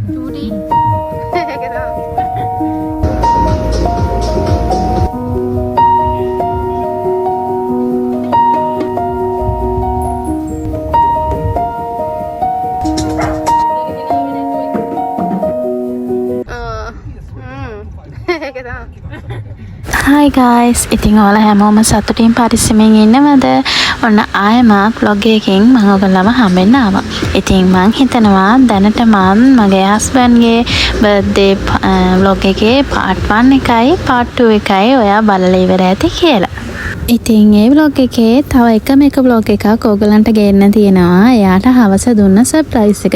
චූටි ඒක තමයි. Hi guys, ඉතින් ඔයාලා හැමෝම සතුටින් පරිස්සමෙන් ඉන්නවද? ඔන්න ආයෙමත් vlog එකකින් මම ඔයගොල්ලන්ව හම්බෙන්න ආවා. ඉතින් මං හිතනවා දැනට මම මගේ husband ගේ birthday vlog එකේ part 1 එකයි part 2 එකයි ඔයා බලලා ඉවර ඇති කියලා. ඉතින් ඒ vlog එකේ තව එක vlog එකක් ඕගලන්ට ගේන්න තියෙනවා. එයාට හවස දුන්න සර්ප්‍රයිස් එක.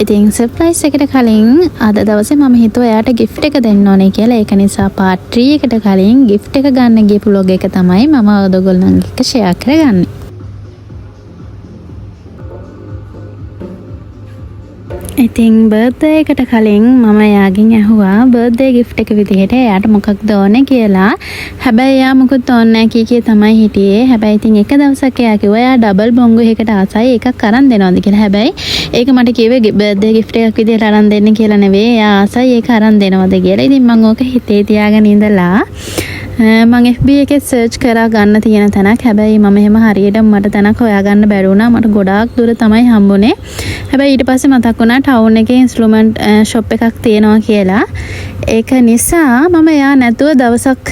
ඉතින් සර්ප්‍රයිස් එකට කලින් අද දවසේ මම හිතුවා එයාට gift එක දෙන්න ඕනේ කියලා. ඒක නිසා part 3 එකට කලින් gift එක ගන්න ගියපු vlog එක තමයි මම ඔයගොල්ලන් එක්ක share කරගන්නේ. ඉතින් බර්ත්ඩේ එකට කලින් මම එයාගෙන් ඇහුවා බර්ත්ඩේ gift එක විදිහට එයාට මොකක්ද ඕනේ කියලා. හැබැයි එයා මොකුත් ඕනේ නැහැ කී තමයි හිටියේ. හැබැයි ඉතින් එක දවසක් එයා කිව්වා එයා ඩබල් බොංගෝ එකකට ආසයි එකක් අරන් දෙනවද කියලා. හැබැයි ඒක මට කිව්වේ බර්ත්ඩේ gift එකක් විදිහට අරන් දෙන්න කියලා නෙවෙයි. එයා ආසයි ඒක අරන් දෙනවද කියලා. ඉතින් මම ඕක හිතේ තියාගෙන ඉඳලා මම FB එකේ සර්ච් කරා ගන්න තියෙන තැනක්. හැබැයි මම එහෙම හරියට මට තැනක් හොයාගන්න බැරි වුණා. මට ගොඩාක් දුර තමයි හම්බුනේ. හැබැයි ඊට පස්සේ මතක් වුණා ටවුන් එකේ ඉන්ස්ට්‍රුමන්ට් ෂොප් එකක් තියෙනවා කියලා. ඒක නිසා මම එයා නැතුව දවසක්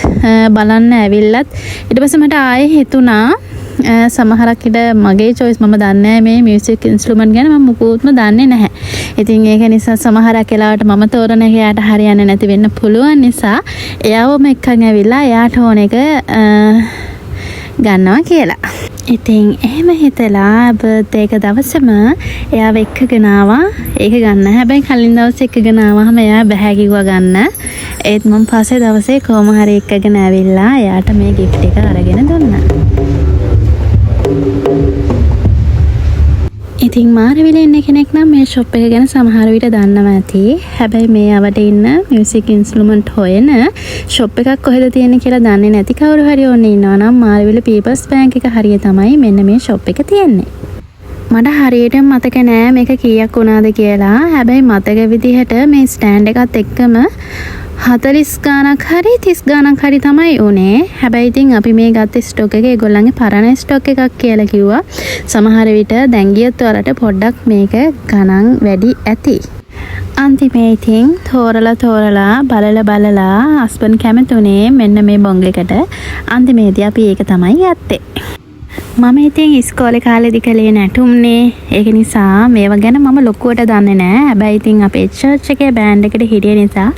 බලන්න ඇවිල්ලත් ඊට පස්සේ මට ආයේ හිතුණා සමහරක් ඉත මගේ choice මම දන්නේ මේ මියුසික් ඉන්ස්ට්‍රුමන්ට් ගැන මම මුකුත්ම දන්නේ නැහැ. ඉතින් ඒක නිසා සමහරක් වෙලාවට මම තෝරන එකයට හරියන්නේ නැති වෙන්න පුළුවන් නිසා එයාවම එක්කන් ඇවිල්ලා එයාට ඕන එක ගන්නවා කියලා. ඉතින් එහෙම හිතලා බර්ත්ඩේ එක දවසම එයාව එක්කගෙන ආවා. ඒක ගන්න. හැබැයි කලින් දවසේ එක්කගෙන ආවම එයා බෑ කිව්වා ගන්න. ඒත් මම පස්සේ දවසේ කොහොම හරි එක්කගෙන ඇවිල්ලා එයාට මේ gift එක අරගෙන දුන්නා. ඉතින් මාරවිල ඉන්න කෙනෙක් නම් මේ ෂොප් එක ගැන සමහර විට දන්නවා ඇති. හැබැයි මේ අවට ඉන්න මියුසික් ඉන්ස්ට්‍රුමන්ට් හොයන ෂොප් එකක් කොහෙද තියෙන්නේ කියලා දන්නේ නැති කවුරු හරි ඕනේ ඉන්නවා නම් මාරවිල පීපල්ස් බැංක් එක හරිය තමයි මෙන්න මේ ෂොප් එක තියෙන්නේ. මට හරියට මතක නෑ මේක කීයක් වුණාද කියලා. හැබැයි මතක විදිහට මේ ස්ටෑන්ඩ් එකත් එක්කම 40 ගානක් හරි 30 ගානක් හරි තමයි උනේ. හැබැයි ඉතින් අපි මේ ගත්ත ස්ටොක් එක ඒගොල්ලන්ගේ පරණ ස්ටොක් එකක් කියලා කිව්වා. සමහර විට දැන් ගියත් වලට පොඩ්ඩක් මේක ගණන් වැඩි ඇති. අන්තිමේ ඉතින් තෝරලා බලලා හස්බන්ඩ් කැමතුනේ මෙන්න මේ බොංග එකට. අන්තිමේදී අපි ඒක තමයි ගත්තේ. මම ඉතින් ඉස්කෝලේ කාලේදී කලේ නැටුම්නේ. ඒක නිසා මේවා ගැන මම ලොකුවට දන්නේ නැහැ. හැබැයි ඉතින් අපේ චර්ච් එකේ බෑන්ඩ් එකට හිටිය නිසා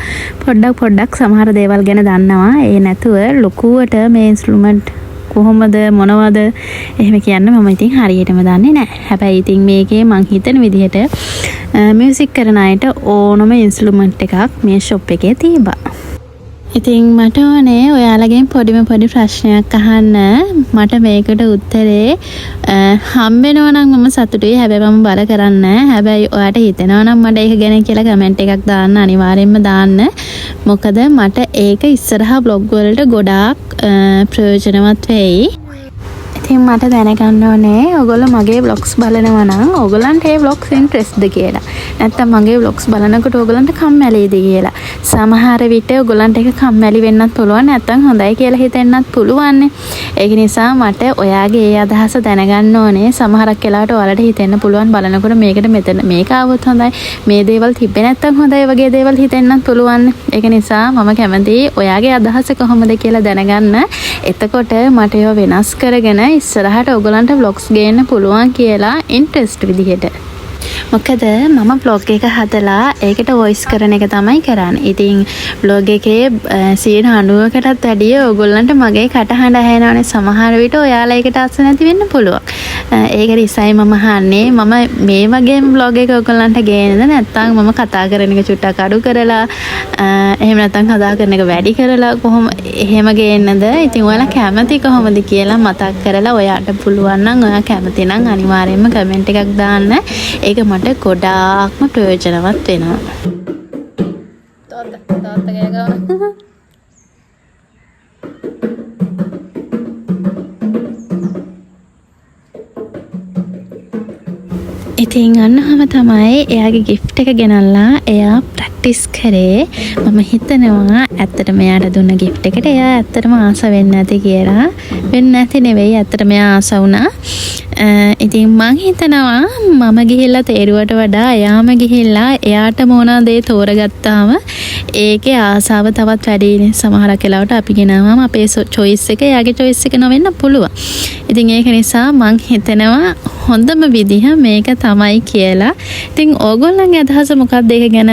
පොඩ්ඩක් සමහර දේවල් ගැන දන්නවා. ඒ නැතුව ලොකුවට මේ ඉන්ස්ට්‍රුමන්ට් කොහොමද මොනවද එහෙම කියන්න මම ඉතින් හරියටම දන්නේ නැහැ. හැබැයි ඉතින් මේකේ මං හිතන විදිහට මියුසික් කරන අයට ඕනම ඉන්ස්ට්‍රුමන්ට් එකක් මේ ෂොප් එකේ තිබ්බා. ඉතින් මට ඕනේ ඔයාලගෙන් පොඩි ප්‍රශ්නයක් අහන්න. මට මේකට උත්තරේ හම්බෙනවා නම් මම සතුටුයි. හැබැයි මම බල කරන්නේ නැහැ. හැබැයි ඔයාට හිතෙනවා නම් මට ඒක ගැන කියලා කමෙන්ට් එකක් දාන්න අනිවාර්යෙන්ම දාන්න. මොකද මට ඒක ඉස්සරහා බ්ලොග් වලට ගොඩාක් ප්‍රයෝජනවත් වෙයි. ඉතින් මට දැනගන්න ඕනේ ඔයගොල්ලෝ මගේ vlogs බලනවා නම් ඔයගොල්ලන්ට ඒ vlogs ඉන්ට්‍රෙස්ට්ද කියලා. නැත්නම් මගේ vlogs බලනකොට ඔයගොල්ලන්ට කම්මැලිද කියලා. සමහර විට ඔයගොල්ලන්ට ඒක කම්මැලි වෙන්නත් පුළුවන්. නැත්නම් හොඳයි කියලා හිතෙන්නත් පුළුවන්. ඒක නිසා මට ඔයාගේ ඒ අදහස දැනගන්න ඕනේ. සමහරක් වෙලාවට ඔයාලට හිතෙන්න පුළුවන් බලනකොට මේකට මෙතන මේක ආවොත් හොඳයි. මේ දේවල් තිබ්බේ නැත්නම් හොඳයි වගේ දේවල් හිතෙන්නත් පුළුවන්. ඒක නිසා මම කැමතියි ඔයාගේ අදහස කොහොමද කියලා දැනගන්න. එතකොට මට ඒව වෙනස් කරගෙන ඉස්සරහට ඔයගලන්ට vlogs ගේන්න පුළුවන් කියලා ඉන්ට්‍රෙස්ට් විදිහට. මොකද මම vlog එක හදලා ඒකට voice කරන එක තමයි කරන්නේ. ඉතින් vlog එකේ 90%කටත් වැඩිය ඔයගොල්ලන්ට මගේ කටහඬ ඇහෙනවනේ. සමහර විට ඔයාලා ඒකට අස්ස නැති වෙන්න පුළුවන්. ඒක නිසායි මම අහන්නේ මම මේ වගේම vlog එක ඔයගොල්ලන්ට ගේන්නද නැත්නම් මම කතා කරන එක චුට්ටක් අඩු කරලා එහෙම නැත්නම් කතා කරන එක වැඩි කරලා කොහොම එහෙම ගේන්නද? ඉතින් ඔයාලා කැමති කොහොමද කියලා මතක් කරලා ඔයාට පුළුවන් නම් ඔයා කැමති නම් අනිවාර්යයෙන්ම කමෙන්ට් එකක් දාන්න. ඒක මට ගොඩාක්ම ප්‍රයෝජනවත් වෙනවා. ඉතින් අන්නහම තමයි එයාගේ ගිෆ්ට් එක ගෙනල්ලා එයා ප්‍රැක්ටිස් කරේ. මම හිතනවා ඇත්තටම එයාට දුන්න ගිෆ්ට් එකට එයා ඇත්තටම ආස වෙන්නේ නැති කියලා. වෙන්නේ නැති නෙවෙයි, ඇත්තටම එයා ආස වුණා. ඉතින් මං හිතනවා මම ගිහිල්ලා තේරුවට වඩා එයාම ගිහිල්ලා එයාට මොන දේ තෝරගත්තාම ඒකේ ආසාව තවත් වැඩිනේ. සමහරක් වෙලාවට අපි ගෙනාවම අපේ choice එක එයාගේ choice එක නොවෙන්න පුළුවන්. ඉතින් ඒක නිසා මං හිතනවා හොඳම විදිහ මේක තමයි කියලා. ඉතින් ඕගොල්ලන්ගේ අදහස මොකක්ද ඒක ගැන?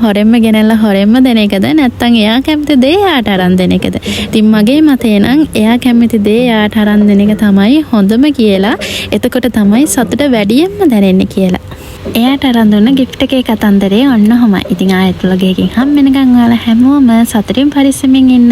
හොරෙන්ම ගෙනල්ලා හොරෙන්ම දෙන එකද නැත්නම් එයා කැමති දේ එයාට අරන් දෙන එකද? ඉතින් මගේ මතේ නම් එයා කැමති දේ එයාට අරන් දෙන එක තමයි හොඳම කියලා. එතකොට තමයි සතුට වැඩියෙන්ම දැනෙන්නේ කියලා. එයාට අරන් දුන්න ගිෆ්ට් එකේ කතන්දරේ ඔන්න ඔහොමයි. ඉතින් ආයෙත් වලගේකින් හම් වෙනකන් ඔයාලා හැමෝම සතුටින් පරිස්සමින් ඉන්න.